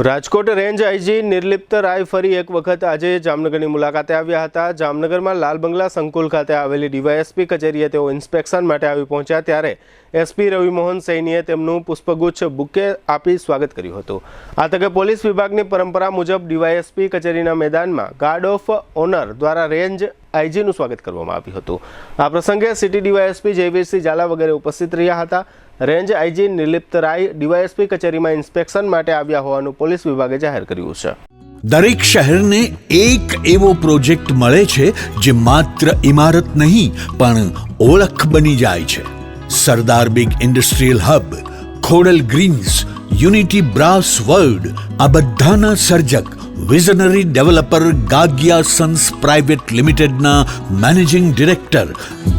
Rajkot range IG Nirlipt રાય ફરી એક વખત આજે જામનગરની મુલાકાતે આવ્યા હતા। જામનગરમાં લાલ બંગલા સંકુલ ખાતે આવેલી ડીવાયએસપી કચેરીએ તેઓ ઇન્સ્પેક્શન માટે આવી પહોંચ્યા ત્યારે એસપી રવિમોહન સૈનીએ તેમનું પુષ્પગુચ્છ બુકે આપી સ્વાગત કર્યું હતું। આ તકે પોલીસ વિભાગની પરંપરા મુજબ ડીવાયએસપી કચેરીના મેદાનમાં ગાર્ડ ઓફ ઓનર દ્વારા રેન્જ આઈજીનું સ્વાગત કરવામાં આવ્યું હતું। આ પ્રસંગે સિટી ડીવાયએસપી જયવીરસિંહ ઝાલા વગેરે ઉપસ્થિત રહ્યા હતા। રેન્જ આઈજી નિર્લિપ્ત રાય ડીવાયએસપી કચેરીમાં ઇન્સ્પેક્શન માટે આવ્યા હોવાનું પોલીસ વિભાગે જાહેર કર્યું છે। દરેક શહેરને એક એવો પ્રોજેક્ટ મળે છે જે માત્ર ઇમારત નહીં પણ ઓળખ બની જાય છે। Sardar big industrial hub, Khodal greens, unity brass world, આ બધાના સર્જક visionary developer Gagiya sons private લિમિટેડના મેનેજિંગ ડિરેક્ટર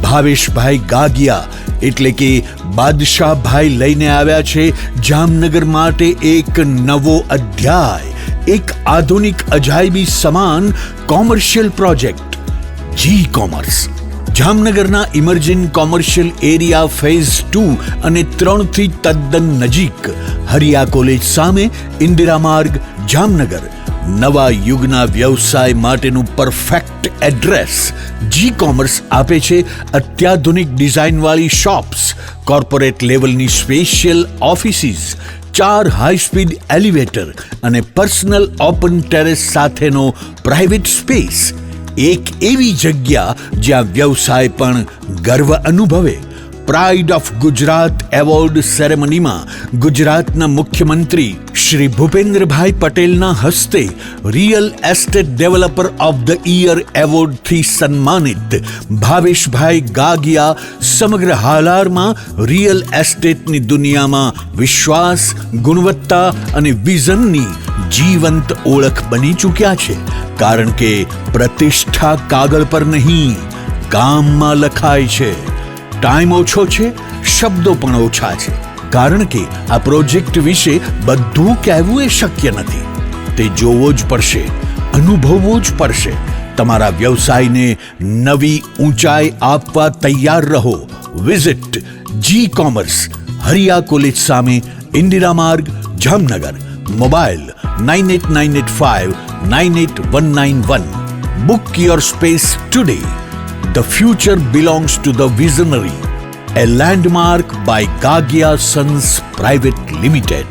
ભાવેશભાઈ ગાગિયા એટલે કે બાદશાહભાઈ લઈને આવ્યા છે જામનગર માટે એક નવો અધ્યાય, એક આધુનિક અજાયબી સમાન કોમર્શિયલ પ્રોજેક્ટ જી કોમર્સ। જામનગરના ઇમર્જિંગ કોમર્શિયલ એરિયા ફેઝ 2 અને 3 થી તદ્દન નજીક હરિયા કોલેજ સામે ઇન્દિરા માર્ગ જામનગર નવા યુગના વ્યવસાય માટેનું પરફેક્ટ એડ્રેસ। જી કોમર્સ આપે છે અત્યાધુનિક ડિઝાઇનવાળી શોપ્સ, કોર્પોરેટ લેવલની special offices, 4 high speed elevator અને પર્સનલ ઓપન ટેરેસ સાથેનો પ્રાઇવેટ સ્પેસ। એક એવી જગ્યા જ્યાં વ્યવસાય પણ ગર્વ અનુભવે। પ્રાઇડ ઓફ ગુજરાત એવોર્ડ સેરેમનીમાં ગુજરાતના મુખ્યમંત્રી શ્રી ભૂપેન્દ્રભાઈ પટેલના હસ્તે real estate developer of the year એવોર્ડથી સન્માનિત ભાવેશભાઈ ગાગિયા સમગ્ર હાલારમાં રિયલ એસ્ટેટની દુનિયામાં વિશ્વાસ, ગુણવત્તા અને વિઝનની જીવંત ઓળખ બની ચૂક્યા છે। કારણ કે પ્રતિષ્ઠા કાગળ પર નહીં, કામમાં લખાય છે। ટાઈમ ઓછો છે, શબ્દો પણ ઓછા છે, કારણ કે આ પ્રોજેક્ટ વિશે બધું કહેવું એ શક્ય નથી। તે જોવો જ પડશે, અનુભવવો જ પડશે। તમારા વ્યવસાયને નવી ઊંચાઈ આપવા તૈયાર રહો। વિઝિટ જી કોમર્સ, હરિયા કોલેજ સામે, ઇન્દિરા માર્ગ, Jamnagar. Mobile 9898598191। Book your space today. The future belongs to the visionary. A landmark by Gagia Sons Private Limited.